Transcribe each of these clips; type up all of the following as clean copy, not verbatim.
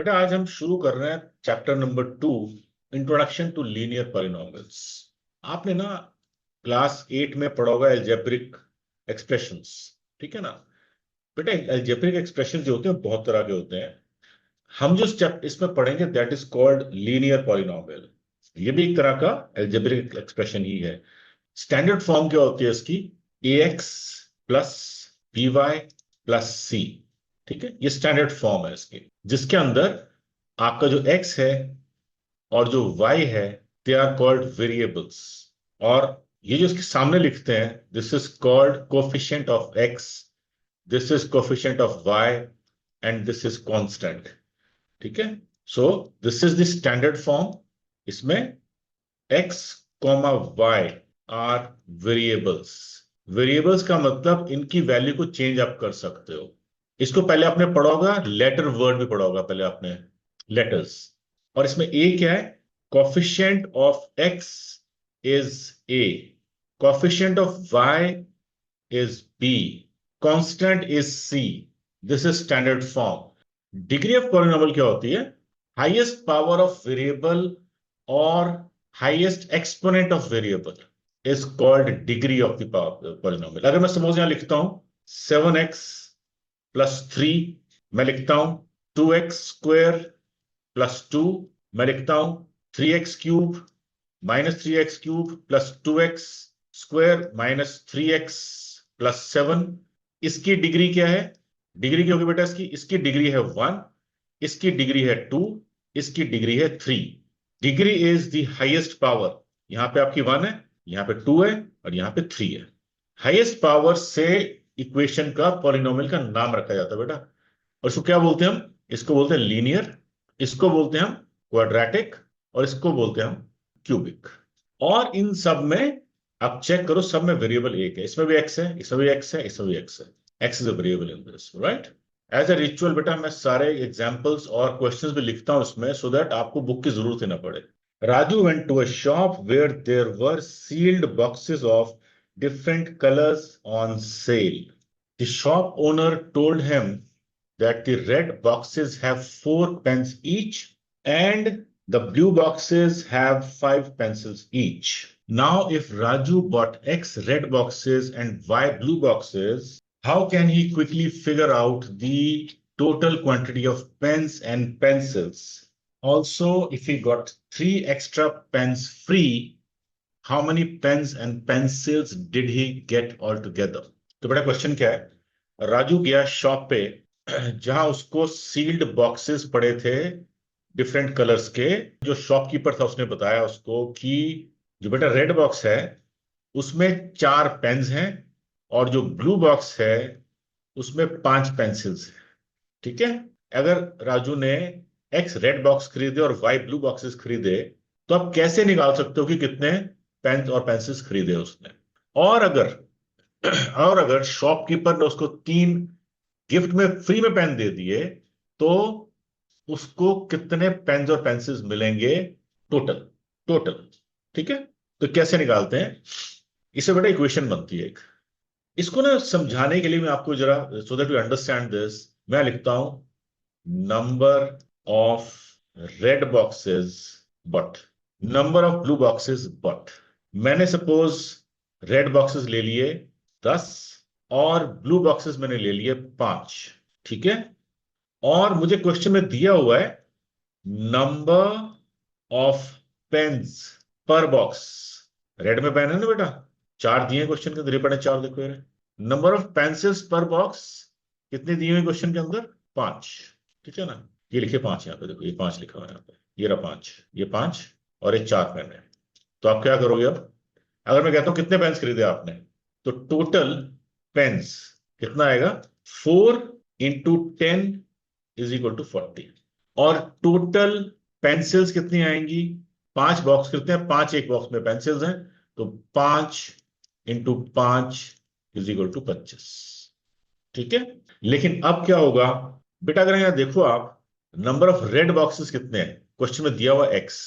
बेटा आज हम शुरू कर रहे हैं chapter number 2, introduction to linear polynomials. आपने ना क्लास 8 में पढ़ा होगा एल्जेब्रिक एक्सप्रेशंस, ठीक है ना। बेटा एल्जेब्रिक एक्सप्रेशन जो होते हैं बहुत तरह के होते हैं। हम जो चैप्टर इसमें पढ़ेंगे that is called linear polynomial. ये भी एक तरह का एल्जेब्रिक एक्सप्रेशन ही है। स्टैंडर्ड फॉर्म क्या होती है इसकी? ax plus by plus c। ठीक है, ये स्टैंडर्ड फॉर्म है इसकी, जिसके अंदर आपका जो x है और जो y है दे आर कॉल्ड वेरिएबल्स। और ये जो इसके सामने लिखते हैं this is called coefficient of x, this is coefficient of y and this is constant. ठीक है, so this is the standard form. इसमें x comma y are variables. Variables का मतलब इनकी वैल्यू को चेंज आप कर सकते हो। इसको पहले आपने पढ़ा होगा, लेटर वर्ड भी पढ़ा होगा पहले आपने, लेटर्स। और इसमें ए क्या है? Coefficient of x is a, coefficient of y is b, constant is c. This is standard form. Degree of polynomial क्या होती है? हाईएस्ट पावर ऑफ वेरिएबल और highest exponent of variable is called degree of the polynomial. अगर मैं suppose यहां लिखता हूं 7x plus 3, मैं लिखता हूं 2x स्क्वेयर प्लस 2, मैं लिखता हूं 3x cube minus 3x cube plus 2x square minus 3x plus 7। इसकी डिग्री क्या है? डिग्री क्या होगी बेटा इसकी? इसकी डिग्री है 1, इसकी डिग्री है 2, इसकी डिग्री है 3। Degree is the highest power. यहां पे आपकी 1 है, यहां पे 2 है और यहां पे 3 है। हाईएस्ट पावर से इक्वेशन का पॉलिनोमियल का नाम रखा जाता है बेटा। और इसको क्या बोलते हैं हम? इसको बोलते हैं लीनियर, इसको बोलते हैं हम क्वाड्रेटिक और इसको बोलते हैं हम क्यूबिक। और इन सब में आप चेक करो, सब में वेरिएबल एक है। इसमें भी एक्स है, इसमें भी एक्स है, इसमें भी एक्स है। X is a variable in this, right. As a ritual बेटा मैं सारे एग्जांपल्स और क्वेश्चंस भी लिखता हूं इसमें, सो दैट आपको बुक की जरूरत ही ना पड़े। Raju went to a shop where there were sealed boxes of different colors on sale. The shop owner told him that the red boxes have 4 pens each and the blue boxes have 5 pencils each. Now, if Raju bought X red boxes and Y blue boxes, how can he quickly figure out the total quantity of pens and pencils? Also, if he got 3 extra pens free, how many pens and pencils did he get altogether? तो बड़ा question क्या है? राजू गया shop पे जहां उसको sealed boxes पड़े थे डिफरेंट कलर्स के। जो शॉपकीपर था उसने बताया उसको कि जो बेटा रेड बॉक्स है उसमें 4 पेन्स हैं और जो ब्लू बॉक्स है उसमें 5 पेंसिल्स हैं। ठीक है, अगर राजू ने एक्स रेड बॉक्स खरीदे और वाई ब्लू बॉक्सेस खरीदे तो आप कैसे निकाल सकते हो कि कितने पेन और पेंसिल्स खरीदे उसने? और अगर शॉपकीपर ने उसको 3 गिफ्ट में फ्री में पेन दे दिए तो उसको कितने पेन और पेंसिल्स मिलेंगे टोटल? टोटल। ठीक है, तो कैसे निकालते हैं? इससे बेटा इक्वेशन बनती है एक। इसको ना समझाने के लिए मैं आपको जरा, so that you understand this, मैं लिखता हूं number of red boxes but number of blue boxes but. मैंने सपोज रेड बॉक्सेस ले लिए 10 और ब्लू बॉक्सेस मैंने ले लिए 5। ठीक है, और मुझे क्वेश्चन में दिया हुआ है नंबर ऑफ पेन्स पर बॉक्स। रेड में पेन है ना बेटा, 4 दिए क्वेश्चन के अंदर, ये पढ़े 4 देखो। नंबर ऑफ पेंसिल्स पर बॉक्स कितने दिए हुए क्वेश्चन के अंदर? 5। ठीक है ना, ये लिखे 5 यहां पे, देखो ये 5 लिखा हुआ है यहां पे, ये रहा 5, ये 5 और ये 4 पेन है। तो आप क्या करोगे अब? अगर मैं कहता हूं कितने पेन्स खरीदे आपने, तो टोटल पेन्स कितना आएगा? 4 इंटू 10 इज इक्वल टू 40। और टोटल पेंसिल्स कितनी आएंगी? 5 बॉक्स करते हैं, 5 एक बॉक्स में पेंसिल्स हैं, तो 5 इंटू 5 इज इक्वल टू 25। ठीक है, लेकिन अब क्या होगा बेटा? अगर यहां देखो आप, नंबर ऑफ रेड बॉक्सेस कितने हैं? क्वेश्चन में दिया हुआ एक्स,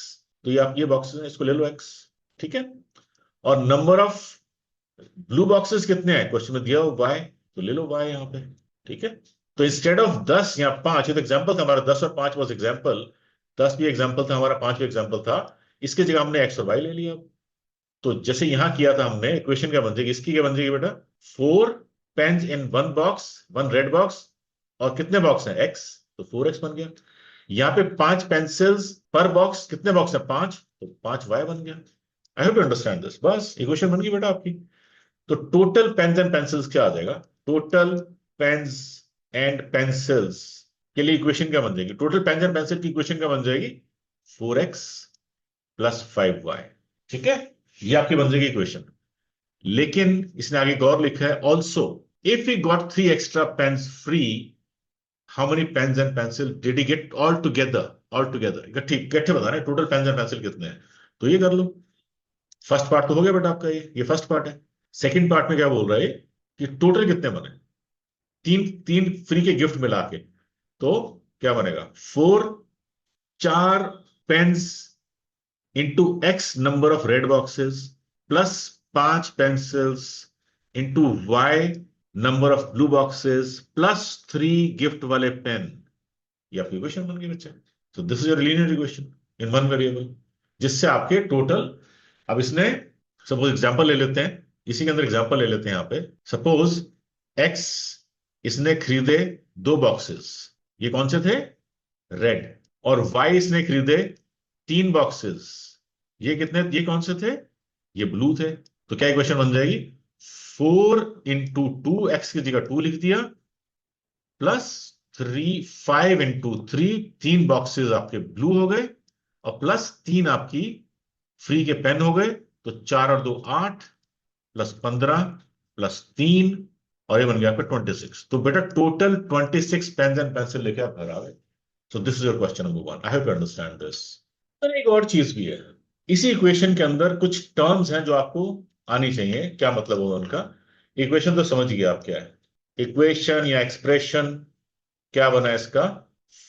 तो ये आप ये बॉक्सेस हैं, इसको ले लो एक्स। ठीक है, और नंबर ऑफ ब्लू बॉक्सेस कितने हैं? क्वेश्चन में दिया हुआ वाई, तो ले लो वाई यहां पे। ठीक है, तो इंस्टेड ऑफ 10 या 5, ये तो एग्जाम्पल था हमारा, 10 और 5 वॉज एग्जाम्पल, 10 भी एग्जाम्पल था हमारा, 5 भी एग्जाम्पल था, इसकी जगह हमने एक्स और वाई ले लिया। तो जैसे यहां किया था हमने, इक्वेशन क्या बन जाएगी, इसकी क्या बन जाएगी बेटा, 4 pens in one box, one red box, और कितने बॉक्स हैं, एक्स, तो 4x बन गया। यहाँ पे 5 पेंसिल्स पर बॉक्स, कितने बॉक्स है, 5, तो 5y बन गया। I hope you understand this, बस इक्वेशन बन गई बेटा आपकी। तो टोटल पेन्स एंड पेंसिल्स क्या आ जाएगा, टोटल पेन्स एंड पेंसिल्स के लिए इक्वेशन क्या बन जाएगी, टोटल पेन्स एंड पेंसिल की इक्वेशन क्या बन जाएगी, 4x + 5y। ठीक है, ये आपकी बन जाएगी इक्वेशन। लेकिन इसने आगे गौर लिखा है, also if we got 3 extra pens free, how many pens and pencil did he get all together, all together इकट्ठे इकट्ठे बता रहे हैं टोटल पेन्स एंड पेंसिल कितने हैं। तो ये कर लो, फर्स्ट पार्ट तो हो गया बेटा आपका, ये फर्स्ट पार्ट है। सेकंड पार्ट में क्या बोल रहा है कि टोटल कितने बने, तीन तीन फ्री के गिफ्ट मिला के, तो क्या बनेगा, 4 pens into x number of red boxes plus 5 pencils into y number of blue boxes plus 3 gift वाले पेन। ये आपकी इक्वेशन बन गई बच्चे। तो this is your linear equation in one variable, जिससे आपके टोटल, अब इसने सपोज एग्जांपल ले लेते हैं, इसी के अंदर एग्जांपल ले लेते हैं यहाँ पे, सपोज एक्स इसने खरीदे 2 बॉक्सेस, ये कौन से थे, रेड, और वाई इसने खरीदे 3 बॉक्सेस, ये कितने, ये कौन से थे, ये ब्लू थे। तो क्या इक्वेशन बन जाएगी, 4 × 2, एक्स की जगह 2 लिख दिया, प्लस 5 × 3, 3 बॉक्सेस आपके ब्लू हो गए, और प्लस 3 आपकी फ्री के पेन हो गए, तो 4 और 2 8, प्लस 15 प्लस 3, और ये बन गया आपका 26। तो बेटा टोटल 26 पेन एंड पेंसिल लेके आप घर आ गए। सो this is your question number 1, I hope you understand this. एक और चीज भी है, इसी इक्वेशन के अंदर कुछ टर्म्स हैं जो आपको आनी चाहिए, क्या मतलब होगा उनका। इक्वेशन तो समझ गया आप क्या है, इक्वेशन या एक्सप्रेशन क्या बना है इसका,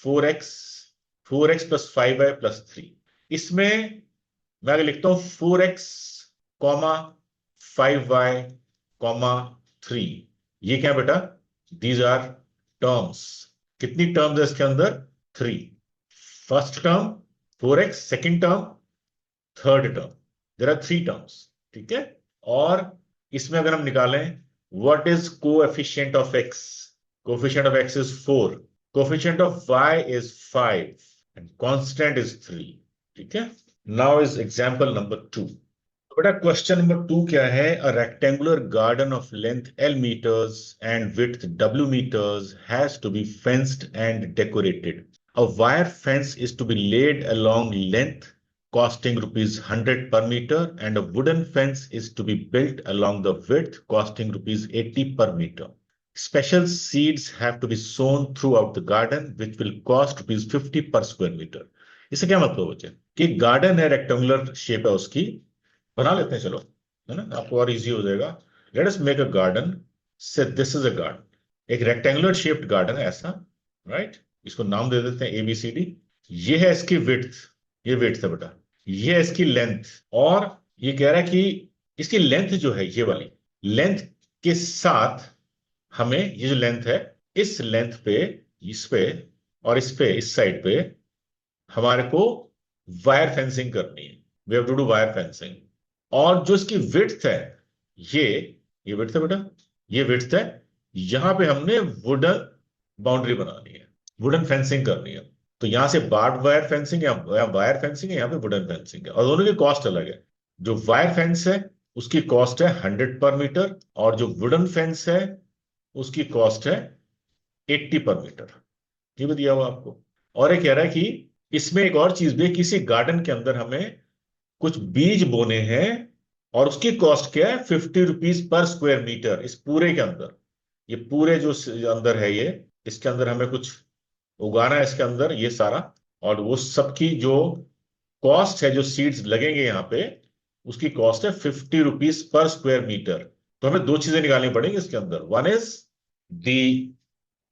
4x, 4x + 5y + 3। इसमें मैं आगे लिखता हूं 4x, 5y, 3। ये क्या है बेटा, दीज आर टर्म्स। कितनी टर्म्स है इसके अंदर, 3। First term 4x, second term, third term, there are 3 terms. ठीक है, और इसमें अगर हम निकालें, what is coefficient of x, coefficient of x is 4, coefficient of y is 5 and constant is 3। ठीक है, नाउ इज एग्जांपल नंबर 2। बेटा क्वेश्चन नंबर 2 क्या है, a rectangular garden of length L meters and width W meters has to be fenced and decorated. A wire fence is to be laid along length costing rupees 100 per meter, and a wooden fence is to be built along the width costing rupees 80 per meter. Special seeds have to be sown throughout the garden which will cost rupees 50 per square meter. इससे क्या मतलब बच्चे, कि garden है, rectangular shape है उसकी, बना लेते हैं चलो, है ना, आपको और इजी हो जाएगा। Let us make a garden, से दिस इज अ गार्डन, एक रेक्टेंगुलर शेप्ड गार्डन है ऐसा, राइट, इसको नाम दे देते हैं ABCD। ये है इसकी विड्थ, ये विड्थ है बेटा, ये है इसकी लेंथ, और ये कह रहा है कि इसकी लेंथ जो है, ये वाली लेंथ के साथ हमें ये जो लेंथ है, इस लेंथ पे, इस पे और इस पे, इस साइड पे हमारे को वायर फेंसिंग करनी है, we have to do wire fencing. और जो इसकी विड्थ है, ये विड्थ है बेटा, ये विड्थ है, यहां पे हमने वुडन बाउंड्री बनानी है, वुडन फेंसिंग करनी है। तो यहां से बार्ड वायर फेंसिंग, या वायर फेंसिंग है, यहाँ पे वुडन फेंसिंग है, और दोनों की कॉस्ट अलग है। जो वायर फेंस है उसकी कॉस्ट है 100 पर मीटर, और जो वुडन फेंस है उसकी कॉस्ट है 80 पर मीटर। ये भी दिया हुआ आपको। और ये कह रहा है कि इसमें एक और चीज भी है, किसी गार्डन के अंदर हमें कुछ बीज बोने हैं, और उसकी कॉस्ट क्या है, 50 रुपीज पर स्क्वायर मीटर। इस पूरे के अंदर, ये पूरे जो अंदर है, ये इसके अंदर हमें कुछ उगाना है इसके अंदर, ये सारा, और वो सबकी जो कॉस्ट है, जो सीड्स लगेंगे यहाँ पे, उसकी कॉस्ट है 50 रुपीज पर स्क्वायर मीटर। तो हमें 2 चीजें निकालनी पड़ेंगी इसके अंदर, one is the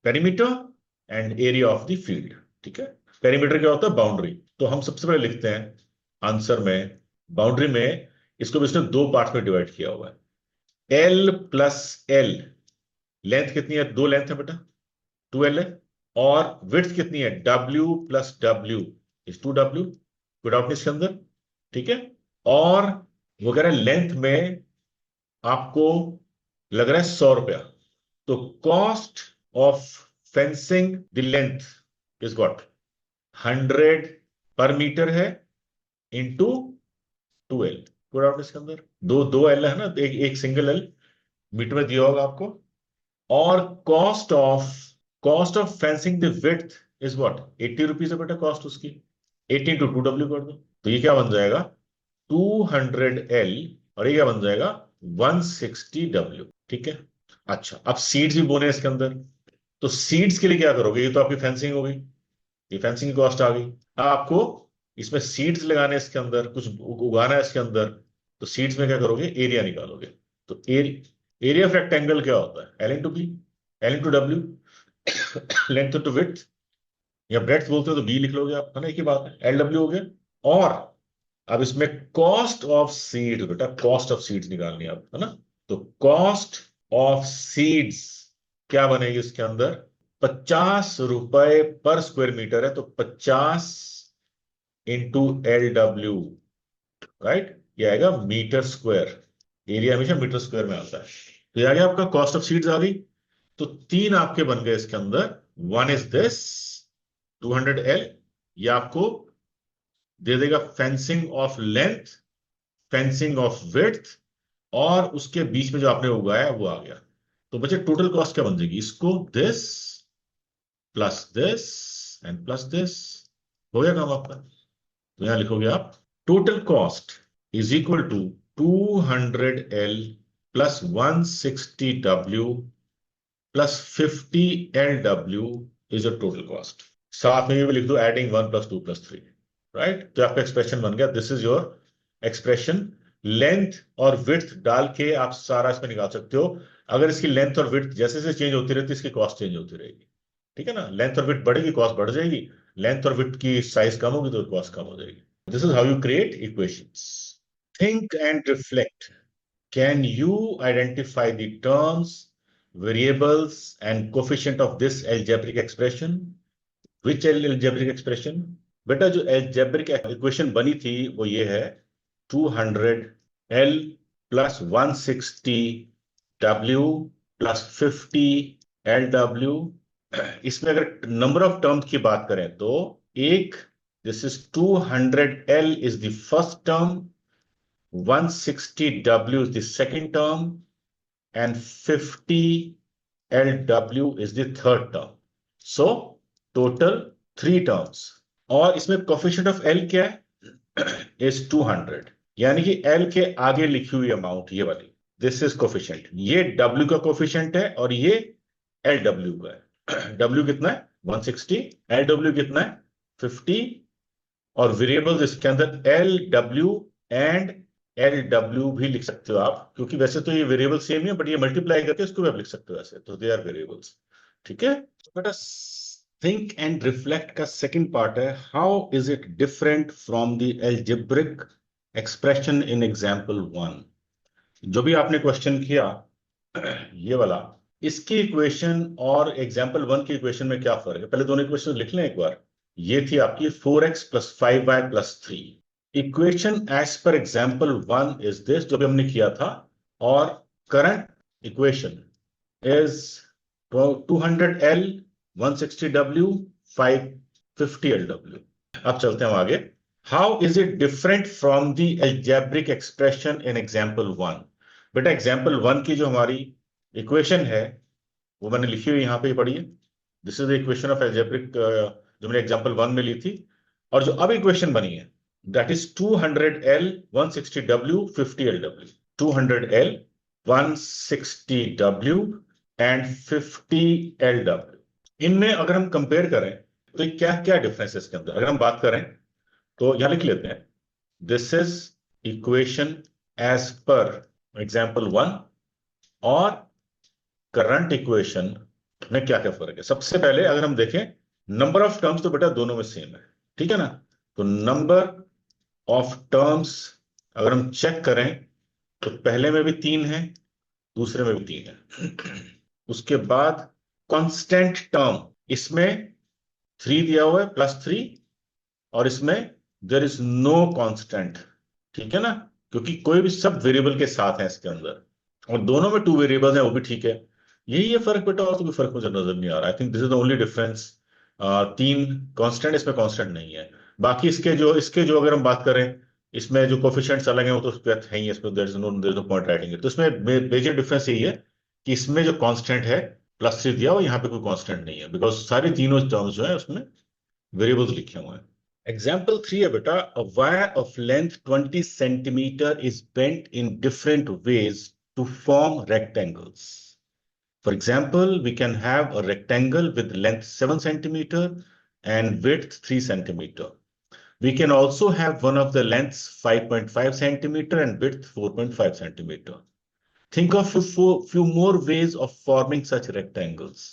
perimeter and area of the field. ठीक है, पेरीमीटर क्या होता है, बाउंड्री। तो हम सबसे पहले लिखते हैं आंसर में, बाउंड्री में इसको भी इसने 2 पार्ट में डिवाइड किया हुआ है, L + L, लेंथ कितनी है, 2 लेंथ है बेटा, 2L है, और विड्थ कितनी है, W plus W is 2W, कोई डाउट नहीं इसके अंदर, ठीक है। और वो कह रहा है लेंथ में आपको लग रहा है 100 रुपया, तो cost of fencing the length is got 100 पर मीटर है इंटू 2L, कोई डाउट इसके अंदर, दो दो एल है ना, एक सिंगल एल मीटर में दिया होगा आपको। और cost of fencing the width is what 80 rupees है बेटा, कॉस्ट उसकी 80 इंटू 2W कर दो, तो ये क्या बन जाएगा 200L, और ये क्या बन जाएगा 160W, ठीक है। अच्छा, अब सीड्स भी बोने इसके अंदर, तो सीड्स के लिए क्या करोगे, ये तो आपकी फेंसिंग हो गई, ये फेंसिंग की कॉस्ट आ गई। अब आपको इसमें सीड्स लगाने, इसके अंदर कुछ उगाना है इसके अंदर, तो सीड्स में क्या करोगे, एरिया निकालोगे। तो एरिया ऑफ रेक्टेंगल क्या होता है, L into B, L into W, length to width या ब्रेड्थ बोलते हो तो बी लिख लोगे आप, है ना, एक ही बात है, एल डब्ल्यू हो गया। और अब इसमें कॉस्ट ऑफ सीड, बेटा कॉस्ट ऑफ सीड्स निकालनी है आप, है ना, तो कॉस्ट ऑफ सीड्स क्या बनेगी इसके अंदर, 50 रुपए पर स्क्वायर मीटर है, तो 50 इंटू LW, राइट, ये आएगा मीटर स्क्वायर, एरिया हमेशा मीटर स्क्वायर में आता है। तो ये आ गया आपका कॉस्ट ऑफ सीड्स आ गई। तो तीन आपके बन गए इसके अंदर, वन इज दिस 200L, ये आपको दे देगा fencing of length, fencing of width, और उसके बीच में जो आपने उगाया वो आ गया। तो बच्चे टोटल कॉस्ट क्या बन जाएगी, इसको दिस एंड प्लस दिस, हो गया काम आपका। तो यहां लिखोगे आप total cost is equal to 200L plus 160W plus 50LW is a total cost. साथ में भी लिख दो एडिंग 1 प्लस 2 प्लस 3, राइट। तो आपका एक्सप्रेशन बन गया, this is your expression. Length और विड्थ डाल के आप सारा इसमें निकाल सकते हो। अगर इसकी लेंथ और विड्थ जैसे जैसे चेंज होती रहती है, इसकी कॉस्ट चेंज होती रहेगी, ठीक है ना। लेंथ और विड्थ बढ़ेगी, कॉस्ट बढ़ जाएगी, लेंथ और विड्थ की साइज कम होगी तो कॉस्ट कम हो जाएगी। This is how you create equations. Think and reflect, can you identify the terms, variables and coefficient of this algebraic expression? Which algebraic expression? बेटा जो algebraic equation बनी थी वो ये है 200L plus 160W plus 50LW। इसमें अगर number of terms की बात करें तो एक, this is 200L is the first term, 160W is the second term, and 50LW is the third term. So total 3 terms. और इसमें कोफिशिएंट ऑफ L क्या है, is 200, यानी कि L के आगे लिखी हुई अमाउंट ये वाली, दिस इज कोफिशिएंट, ये W का कोफिशिएंट है और ये LW का है। W कितना है 160, LW कितना है 50, और वेरिएबल्स इसके अंदर LW एंड LW भी लिख सकते हो आप, क्योंकि वैसे तो ये वेरिएबल सेम है, बट ये मल्टीप्लाई करके इसको भी आप लिख सकते हो ऐसे, तो दे आर वेरिएबल्स, ठीक है। बेटा थिंक एंड रिफ्लेक्ट का सेकंड पार्ट है, how is it different from the algebraic expression in example 1। जो भी आपने क्वेश्चन किया ये वाला, इसकी इक्वेशन और एग्जांपल 1 की इक्वेशन में क्या फर्क है, पहले दोनों इक्वेशन लिख लें एक बार। ये थी आपकी 4x plus 5y plus 3, equation as per example 1 is this, जो भी हमने किया था, और current equation is 200L 160W 550LW। अब चलते हैं आगे, how is it different from the algebraic expression in example 1। बेटा एग्जांपल 1 की जो हमारी इक्वेशन है वो मैंने लिखी हुई यहां पे पढ़िए, this is the equation of algebraic जो मैंने एग्जांपल 1 में ली थी, और जो अब इक्वेशन बनी है that is 200L 160W 50LW, 200L 160W and 50LW। इनमें अगर हम कंपेयर करें तो क्या क्या डिफरेंस है इसके अंदर, अगर हम बात करें तो यहां लिख लेते हैं, this is equation as per example 1 और करंट इक्वेशन में क्या क्या फर्क है। सबसे पहले अगर हम देखें नंबर ऑफ टर्म्स, तो बेटा दोनों में सेम है, ठीक है ना। तो नंबर ऑफ टर्म्स अगर हम चेक करें तो पहले में भी 3 है, दूसरे में भी 3 है। उसके बाद कांस्टेंट टर्म, इसमें 3 दिया हुआ है +3, और इसमें देयर इज नो कांस्टेंट, ठीक है ना, क्योंकि कोई भी सब वेरिएबल के साथ है इसके अंदर, और दोनों में 2 वेरिएबल्स हैं, वो भी ठीक है। यही है फर्क बेटा, और तो कोई फर्क मुझे नजर नहीं आ रहा। I think this is the only difference. 3 constant, इसमें कांस्टेंट नहीं है। बाकी इसके जो अगर हम बात करें, इसमें जो कोफिशिएंट्स अलग हैं वो तो उस पर है ही, इसमें there is no point writing it. तो इसमें मेजर डिफरेंस यही है कि इसमें जो कांस्टेंट है +3 दिया, और यहाँ पे कोई कांस्टेंट नहीं है, बिकॉज सारी तीनों टर्म्स जो है उसमें वेरिएबल्स लिखे हुए हैं। एग्जाम्पल 3 है बेटा, a wire of length 20 centimetre is bent in different ways to form rectangles. For example, we can have a rectangle with length 7 centimeter and width 3 centimeter. We can also have one of the lengths 5.5 centimeter and width 4.5 centimeter. Think of few more ways of forming such rectangles.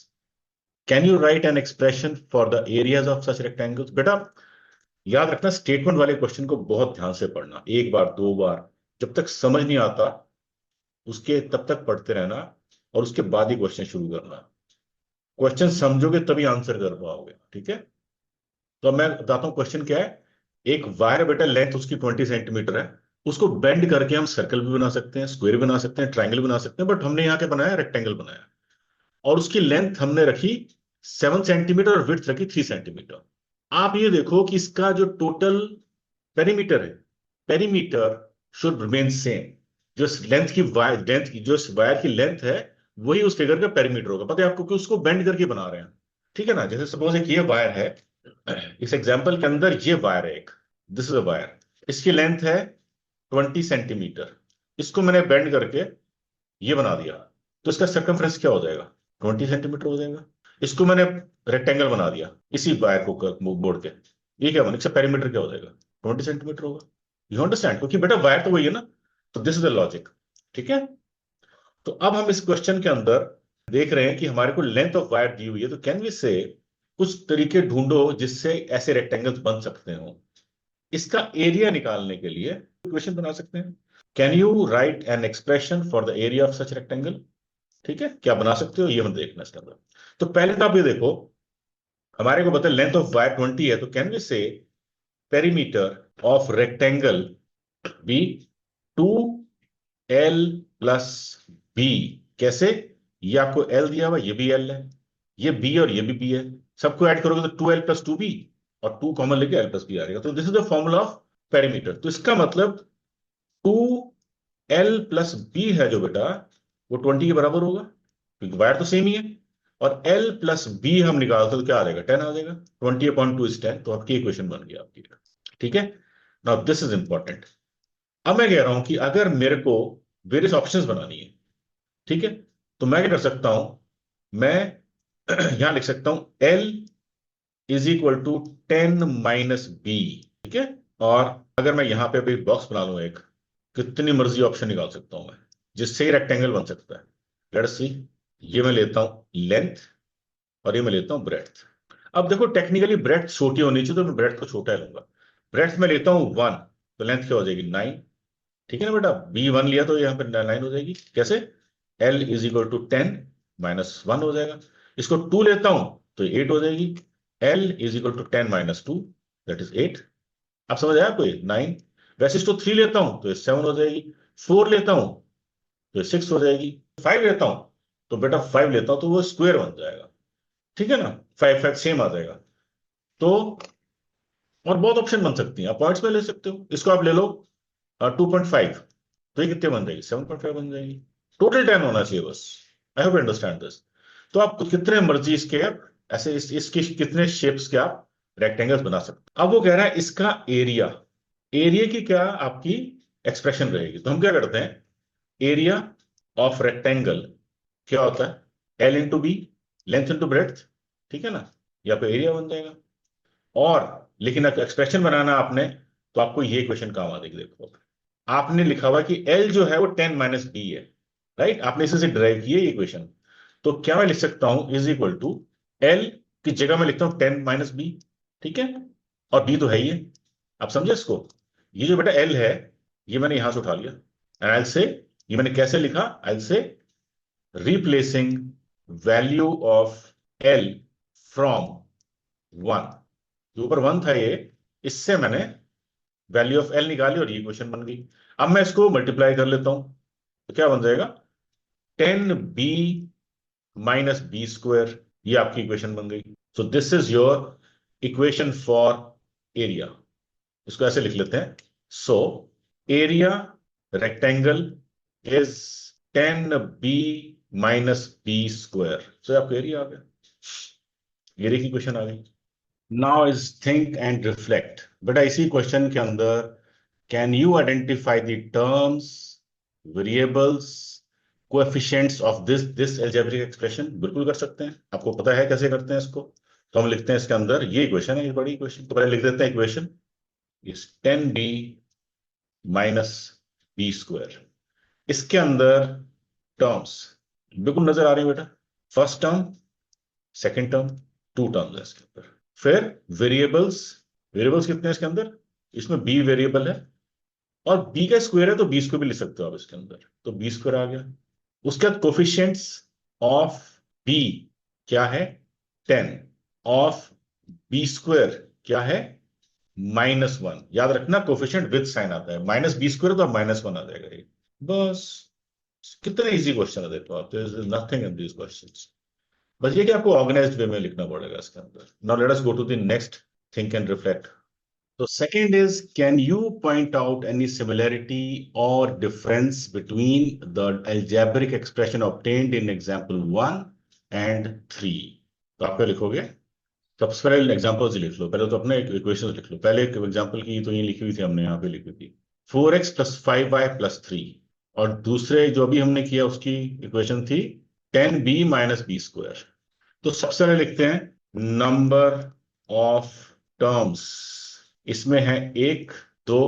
Can you write an expression for the areas of such rectangles? बेटा याद रखना, statement वाले question को बहुत ध्यान से पढ़ना, एक बार 2 बार, जब तक समझ नहीं आता उसके तब तक पढ़ते रहना, और उसके बाद ही क्वेश्चन शुरू करना। क्वेश्चन समझोगे तभी आंसर कर पाओगे, ठीक है। तो मैं बताता हूं क्वेश्चन क्या है। एक वायर बेटा, लेंथ उसकी 20 सेंटीमीटर है, उसको बेंड करके हम सर्कल भी बना सकते हैं, स्क्वायर भी बना सकते हैं, ट्रायंगल बना सकते हैं, बट हमने यहाँ क्या बनाया, रेक्टेंगल बनाया, और उसकी लेंथ हमने रखी 7 सेंटीमीटर और विड्थ रखी 3 सेंटीमीटर। आप ये देखो कि इसका जो टोटल पेरीमीटर है, पेरीमीटर शुड रिमेन सेम। जो वायर की लेंथ है वही उस फिगर का पेरीमीटर होगा, पता है आपको, कि उसको बेंड करके बना रहे हैं, ठीक है ना। जैसे सपोज एक ये वायर है, इस एग्जांपल के अंदर ये वायर है एक, दिस इज अ वायर, इसकी लेंथ है 20 सेंटीमीटर, इसको मैंने बेंड करके ये बना दिया, तो इसका सर्कमफ्रेंस क्या हो जाएगा, 20 सेंटीमीटर हो जाएगा। इसको मैंने रेक्टेंगल बना दिया इसी वायर को मोड़ के, ये क्या बना, इसका पेरीमीटर क्या हो जाएगा, 20 सेंटीमीटर होगा। यू अंडरस्टैंड, क्योंकि बेटा वायर तो वही है ना। तो दिस इज द लॉजिक, ठीक है। तो अब हम इस क्वेश्चन के अंदर देख रहे हैं कि हमारे को लेंथ ऑफ वायर दी हुई है, तो कैन वी से कुछ तरीके ढूंढो जिससे ऐसे रेक्टेंगल्स बन सकते हो। इसका एरिया निकालने के लिए इक्वेशन बना सकते हैं। Can you right an expression for the area of such rectangle, ठीक है, क्या बना सकते हो ये हम देखना इसके अंदर। तो पहले तो आप ये देखो, हमारे को पता है लेंथ ऑफ वायर 20 है, तो can we say perimeter of rectangle be 2l plus b. कैसे, ये आपको l दिया हुआ, ये भी l है, ये b और ये भी b है, सबको ऐड करोगे तो 2l प्लस 2b, और 2 कॉमन लेके l प्लस b आ जाएगा। तो this is the formula of perimeter. तो इसका मतलब 2l प्लस b है जो बेटा, वो 20 के बराबर होगा, क्योंकि वायर तो सेम ही है, और l प्लस b हम निकालते तो क्या आ जाएगा, 10 आ जाएगा। 20/2 इज 10, तो आपकी इक्वेशन बन गई आपकी, ठीक है। Now this is important. अब मैं कह रहा हूं कि अगर मेरे को वेरियस ऑप्शंस बनानी है, ठीक है, तो मैं क्या कर सकता हूं, मैं यहां लिख सकता हूं l is equal to 10 minus b, ठीक है। और अगर मैं यहां पे अभी बॉक्स बना लूं एक, कितनी मर्जी ऑप्शन निकाल सकता हूं मैं, जिससे ही रेक्टेंगल बन सकता है। लेट्स सी, ये मैं लेता हूं लेंथ, और ये मैं लेता हूं ब्रेड्थ। अब देखो टेक्निकली ब्रेड्थ छोटी होनी चाहिए, तो मैं ब्रेड्थ को छोटा ही लूंगा। ब्रेड्थ में लेता हूं 1, तो लेंथ क्या हो जाएगी 9, ठीक है ना बेटा। B1 लिया तो यहाँ पे 9 हो जाएगी। कैसे, L is equal to 10 minus 1 हो जाएगा। इसको 2 लेता हूं तो 8 हो जाएगी। L is equal to 10 minus 2, that is 8। आप समझ आया आपको, 9। वैसे इसको 3 लेता हूं तो 7 हो जाएगी। 4 लेता हूं तो 6 हो जाएगी। 5 लेता हूं तो बेटा 5 लेता हूं तो वो स्क्वायर बन जाएगा, ठीक है ना। 5 सेम आ जाएगा। तो और बहुत ऑप्शन बन सकती हैं, आप पॉइंट्स में ले सकते हो, इसको आप ले लो 2.5, तो ये कितने बन जाएगी, 7.5 बन जाएगी। टोटल 10 होना चाहिए बस। I hope understand this. तो आप कितने मर्जी इसके ऐसे इसके कितने शेप्स के आप रेक्टेंगल्स बना सकते। अब वो कह रहा है इसका एरिया, एरिया की क्या आपकी एक्सप्रेशन रहेगी। तो हम क्या करते हैं, एरिया ऑफ रेक्टेंगल क्या होता है, L into b, length into breadth, ठीक है ना, या तो एरिया बन जाएगा। और लेकिन एक्सप्रेशन बनाना आपने, तो आपको ये क्वेश्चन काम आ जाएगी। देखो आपने लिखा हुआ कि L जो है वो 10 माइनस बी है, राइट, आपने इसे ड्राइव की है ये इक्वेशन। तो क्या मैं लिख सकता हूं, इज इक्वल टू L की जगह मैं लिखता हूं 10 माइनस बी, ठीक है, और B तो है ही है। आप समझे इसको, ये जो बेटा L है ये मैंने यहां से उठा लिया, एंड L से ये मैंने कैसे लिखा, L से replacing value of L from 1, जो ऊपर 1 था ये, इससे मैंने वैल्यू ऑफ L निकाली और ये इक्वेशन बन गई। अब मैं इसको मल्टीप्लाई कर लेता हूं, तो क्या बन जाएगा, 10b माइनस बी स्क्वायर, ये आपकी इक्वेशन बन गई। So this is your equation for area. इसको ऐसे लिख लेते हैं, so area rectangle is 10b minus b square. So आपका एरिया आ गया, एरिया की क्वेश्चन आ गई। Now is think and reflect. बेटा इसी क्वेश्चन के अंदर can you identify the terms, variables, coefficients of this algebraic expression? बिल्कुल कर सकते हैं, आपको पता है कैसे करते हैं इसको। तो हम लिखते हैं इसके अंदर, ये इक्वेशन है, ये बड़ी इक्वेशन, तो पहले लिख देते हैं equation is 10b minus b square. इसके अंदर टर्म्स बिल्कुल नजर आ रही है बेटा, first term, second term, 2 terms है इसके अंदर। फिर वेरिएबल्स, वेरिएबल्स कितने हैं इसके अंदर, इसमें बी वेरिएबल है और बी का स्क्वायर है, तो बी स्क्वायर भी लिख सकते हो आप इसके अंदर, तो बी स्क्वायर आ गया। उसके बाद कोफिशिएंट्स ऑफ बी क्या है, 10, ऑफ बी स्क्वायर क्या है, -1। याद रखना कोफिशिएंट विद साइन आता है, माइनस बी स्क्वायर तो -1 आ जाएगा ये। बस कितने इजी क्वेश्चन है देखो आप, नथिंग इन दीज क्वेश्चंस। बस ये कि आपको ऑर्गेनाइज्ड वे में लिखना पड़ेगा इसके अंदर। Now let us go to the next think and reflect. So second is, can you point out any similarity or difference between the algebraic expression obtained in example 1 and 3? तो आप क्या लिखोगे, सबसे पहले एग्जाम्पल्स लिख लो, पहले तो अपने इक्वेशन लिख लो। पहले एक एग्जाम्पल की तो ये लिखी हुई थी हमने, यहाँ पे लिखी थी 4x + 5y + 3, और दूसरे जो भी हमने किया उसकी इक्वेशन थी 10b माइनस बी स्क्वायर। तो सबसे पहले लिखते हैं नंबर ऑफ टर्म्स, इसमें है 1 2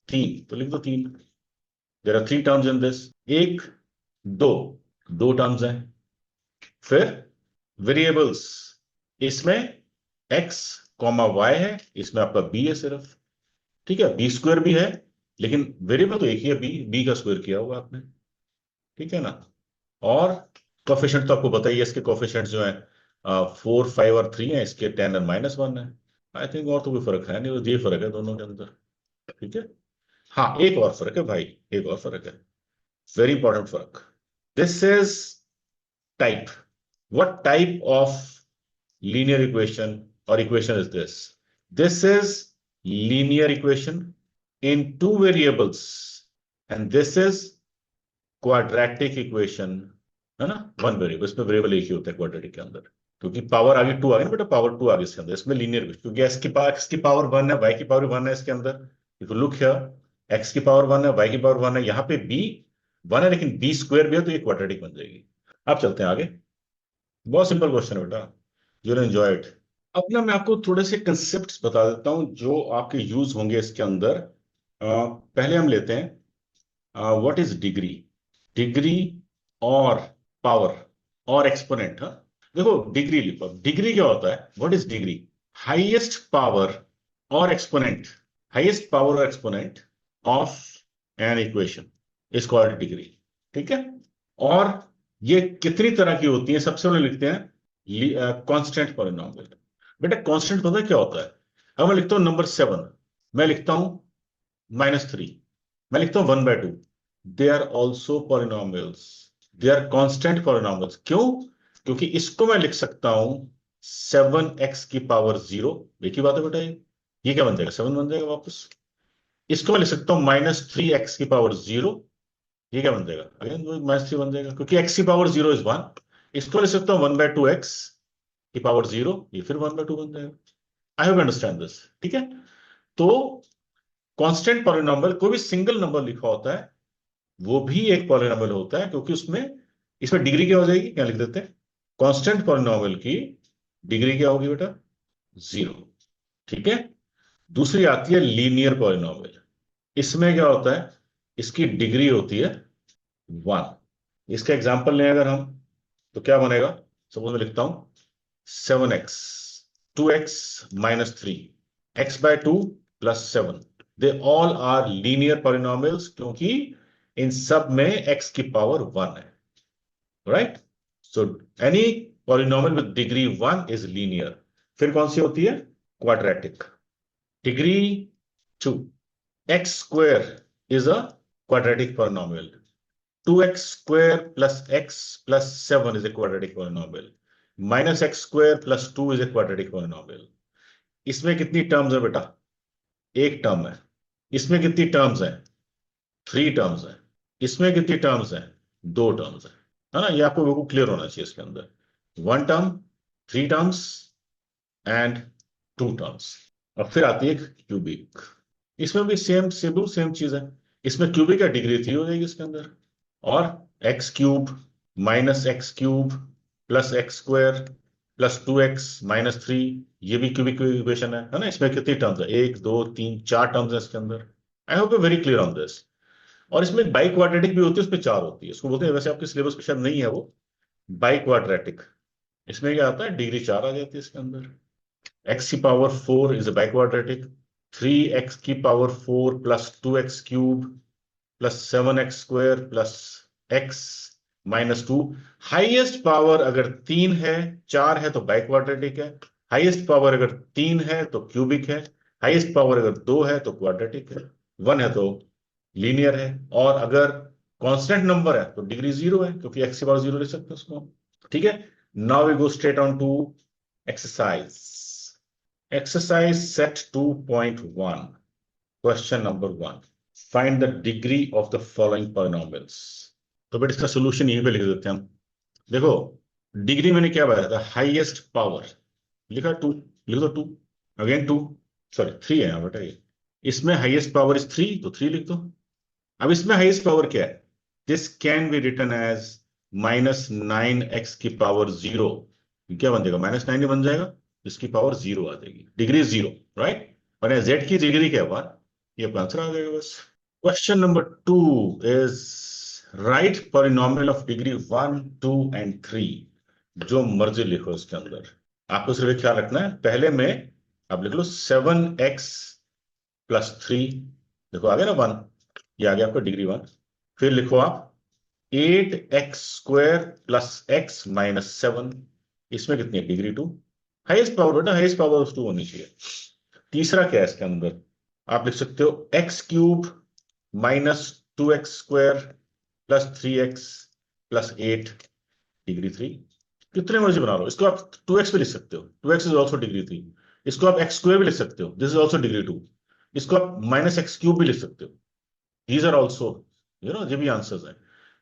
3, तो लिख दो 3। There are 3 terms in this, 1 2 terms हैं। फिर वेरिएबल्स, इसमें x, y है, इसमें आपका b है सिर्फ, ठीक है। बी स्क्वायर भी है, लेकिन वेरिएबल तो एक ही है, बी का स्क्वायर किया हुआ आपने, ठीक है ना। और कोफिशिएंट तो आपको पता ही है, इसके कोफिशिएंट जो है 4 5 और 3 है, इसके 10 और -1 है। आई थिंक और तो कोई फर्क है नहीं, ये फर्क है दोनों के अंदर, ठीक है। हाँ एक और फर्क है भाई, एक और फर्क है, वेरी इंपॉर्टेंट फर्क। This is type, what type of linear equation और equation is this? This is linear equation in 2 variables, and this is quadratic equation, है ना। 1 वेरिएबल, इसमें वेरिएबल एक ही होता है क्वाड्रेटिक के अंदर, क्योंकि पावर आगे 2 आ गई ना बेटा, पावर 2 आ गई इसके अंदर, इसमें लीनियर, क्योंकि x की पावर 1 है, y की पावर 1 है इसके अंदर। If you look here, x की पावर 1 है, y की पावर 1 है, यहाँ पे b 1 है, लेकिन b स्क्वायर भी है, तो ये क्वाड्रेटिक बन जाएगी। अब चलते हैं आगे, बहुत सिंपल क्वेश्चन है बेटा, यू विल एंजॉय इट। अब ना मैं आपको थोड़े से कंसेप्ट बता देता हूं जो आपके यूज होंगे इसके अंदर। पहले हम लेते हैं व्हाट इज डिग्री, डिग्री और पावर और एक्सपोनेंट। हाँ देखो, डिग्री लिखो, डिग्री क्या होता है, what is degree, highest power और एक्सपोनेंट, हाईएस्ट पावर और exponent of an equation is called degree, ठीक है। और ये कितनी तरह की होती है, सबसे पहले लिखते हैं कांस्टेंट पॉलिनॉमियल। बेटा कांस्टेंट पता है क्या होता है, अब मैं लिखता हूं नंबर 7, मैं लिखता हूं -3, मैं लिखता हूं 1/2, they are also polynomials, they are constant polynomials. क्यों? क्योंकि इसको मैं लिख सकता हूं 7x की पावर 0, एक ही बात है बेटा, ये क्या बन जाएगा, 7 बन जाएगा वापस। इसको मैं लिख सकता हूं -3x की पावर 0, ये क्या बन जाएगा, अगेन -3 बन जाएगा, क्योंकि x की पावर 0 इज 1। इसको लिख सकता हूं 1/2x की पावर 0, ये फिर 1/2 बन जाएगा। आई होप अंडरस्टैंड दिस, ठीक है। तो कांस्टेंट पॉलिनॉमियल, कोई भी सिंगल नंबर लिखा होता है वो भी एक पॉलिनॉमियल होता है, क्योंकि उसमें, इसमें डिग्री क्या हो जाएगी, क्या लिख देते हैं, कांस्टेंट पॉलिनॉमियल की डिग्री क्या होगी बेटा, 0, ठीक है। दूसरी आती है लीनियर पॉलिनॉमियल, इसमें क्या होता है, इसकी डिग्री होती है 1। इसका एग्जांपल लें अगर हम, तो क्या बनेगा, सपोज मैं लिखता हूं 7x, 2x - 3, x/2 + 7, they all are linear polynomials, क्योंकि इन सब में x की पावर 1 है, right. So any polynomial with degree 1 is linear. फिर कौन सी होती है? Quadratic. Degree 2, x square is a quadratic polynomial. 2x square plus x plus 7 is a quadratic polynomial. Minus x square plus 2 is a quadratic polynomial. इसमें कितनी terms है बेटा? एक टर्म है। इसमें कितनी टर्म्स है? 3 टर्म्स है। इसमें कितनी टर्म्स है? 2 टर्म्स है ना? ये आपको बिल्कुल क्लियर होना चाहिए इसके अंदर। 1 टर्म, 3 टर्म्स एंड 2 टर्म्स। अब फिर आती है क्यूबिक। इसमें भी सेम चीज है। इसमें क्यूबिक का डिग्री 3 हो जाएगी इसके अंदर। और x cube minus x cube plus x square plus 2x minus 3, ये भी क्यूबिक इक्वेशन है ना? इसमें कितनी टर्म्स है? 1 2 3 4 टर्म्स है इसके अंदर। I hope you very clear on this. और इसमें बाई क्वाड्रेटिक भी होती है, उसमें 4 होती है। इसको बोलते हैं, वैसे आपके सिलेबस में शायद नहीं है वो, बाई क्वाड्रेटिक। इसमें क्या आता है? डिग्री 4 आ जाती है इसके अंदर। x की power 4 is by quadratic. 3x की power 4 plus 2x cube plus 7x square plus x minus 2। Highest power अगर 3 है, 4 है तो बाई क्वाड्रेटिक है। हाइएस्ट पावर अगर 3 है तो क्यूबिक है। हाइएस्ट पावर अगर 2 है तो क्वाड्रेटिक है। 1 है तो लीनियर है। और अगर कांस्टेंट नंबर है तो डिग्री 0 है, क्योंकि x की पावर 0 ले सकते हैं उसको। ठीक है, now we go straight on to exercise. Exercise set 2.1, question number 1. Find the degree of the following polynomials. तो बेटा इसका सोल्यूशन यहीं पे लिख देते हैं हम। देखो, डिग्री मैंने क्या बताया था? हाईएस्ट पावर लिखा 2, लिख दो 2, अगेन 2, सॉरी 3 है यहाँ बेटा। ये इसमें हाईएस्ट पावर इज 3, तो 3 लिख दो। अब इसमें हाईएस्ट पावर क्या है? This can be written as minus 9x की पावर 0। क्या बन जाएगा? माइनस 9 ही बन जाएगा, जिसकी पावर 0 आ जाएगी। Degree 0, right? और z की डिग्री क्या है? 1। ये आपका आंसर आ जाएगा बस। Question number 2 is right polynomial of degree 1 2 and 3। जो मर्जी लिखो इसके अंदर, आपको सिर्फ ख्याल रखना है, पहले में आप लिख लो 7x प्लस 3। देखो आ गया ना 1, ये आ गया आपका डिग्री 1। फिर लिखो आप 8x square plus x minus 7। इसमें कितनी है? डिग्री 2। हाईएस्ट पावर बेटा, हाईएस्ट पावर 2 होनी चाहिए। तीसरा क्या है इसके अंदर? आप लिख सकते हो x cube minus 2x square plus 3x plus 8, degree 3। कितने मर्जी बना लो इसको। आप 2x भी लिख सकते हो, 2x इज ऑल्सो डिग्री 3। इसको आप x स्क्वायर भी लिख सकते हो, दिस इज ऑल्सो डिग्री 2। इसको आप माइनस x क्यूब भी लिख सकते हो, दीज आर ऑल्सो ये भी आंसर्स है।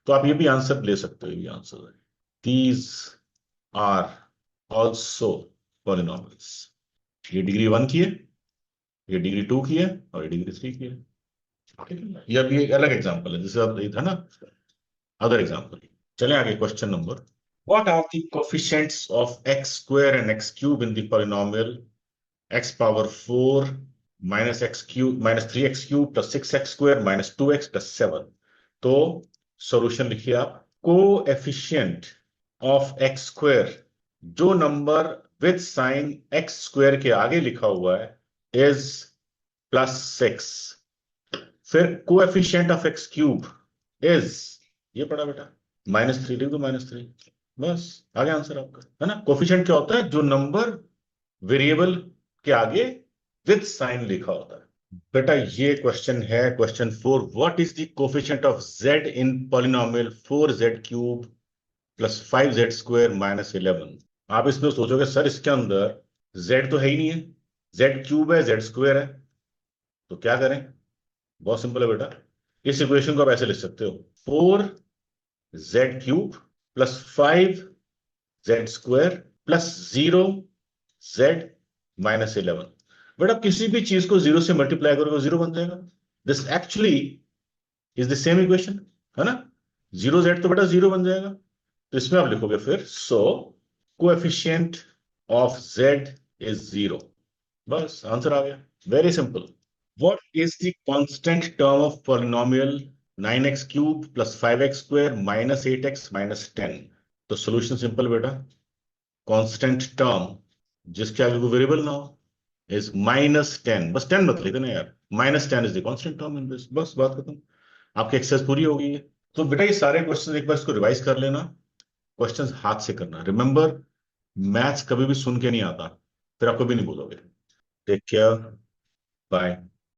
तो आप ये भी आंसर ले सकते हो, ये भी आंसर है। These are also polynomials. ये डिग्री 1 की है, ये डिग्री 2 की है, और ये डिग्री 3 की है। ठीक है, ये अभी एक अलग एग्जांपल है, जैसे अब ये था ना अदर एग्जांपल। चले आगे, question number. What are the coefficients of x square and x cube in the polynomial x power 4 minus x cube minus 3x cube plus 6x square minus 2x plus 7। तो solution लिखिए आप। Coefficient of x square, जो number with sign x square के आगे लिखा हुआ है, is plus 6। फिर coefficient of x cube is, ये पढ़ा बेटा, माइनस 3, लिख दो माइनस 3, बस आ गया आंसर आपका, है ना? कोएफिशिएंट क्या होता है? जो नंबर वेरिएबल के आगे विद साइन लिखा होता है। बेटा ये क्वेश्चन है, question 4। What is the coefficient of z in polynomial 4z cube plus 5z square minus 11। आप इसमें सोचोगे सर इसके अंदर z तो है ही नहीं है, z क्यूब है, z स्क्वायर है, तो क्या करें? बहुत सिंपल है बेटा, इस इक्वेशन को आप ऐसे लिख सकते हो, 4z cube plus 5z square plus 0z minus 11। बेटा किसी भी चीज को 0 से मल्टीप्लाई करोगे 0 बन जाएगा। This actually is the same equation, है ना? 0z तो बेटा 0 बन जाएगा। तो इसमें आप लिखोगे फिर, सो कोएफिशिएंट ऑफ z इज 0। बस आंसर आ गया, very simple. What is the constant term of polynomial 9x cube plus 5x square minus 8x minus 10? तो सॉल्यूशन सिंपल बेटा, कांस्टेंट टर्म जिसके आगे कोई वेरिएबल ना हो इज माइनस 10। बस 10 मत लिख देना यार, minus 10 is the constant term in this. बस बात खत्म, आपकी एक्सरसाइज पूरी हो गई है। तो बेटा ये सारे क्वेश्चन एक बार इसको रिवाइज कर लेना। क्वेश्चंस हाथ से करना, रिमेंबर मैथ्स कभी भी सुन के नहीं आता, फिर आप कभी नहीं बोलोगे। Take care, bye.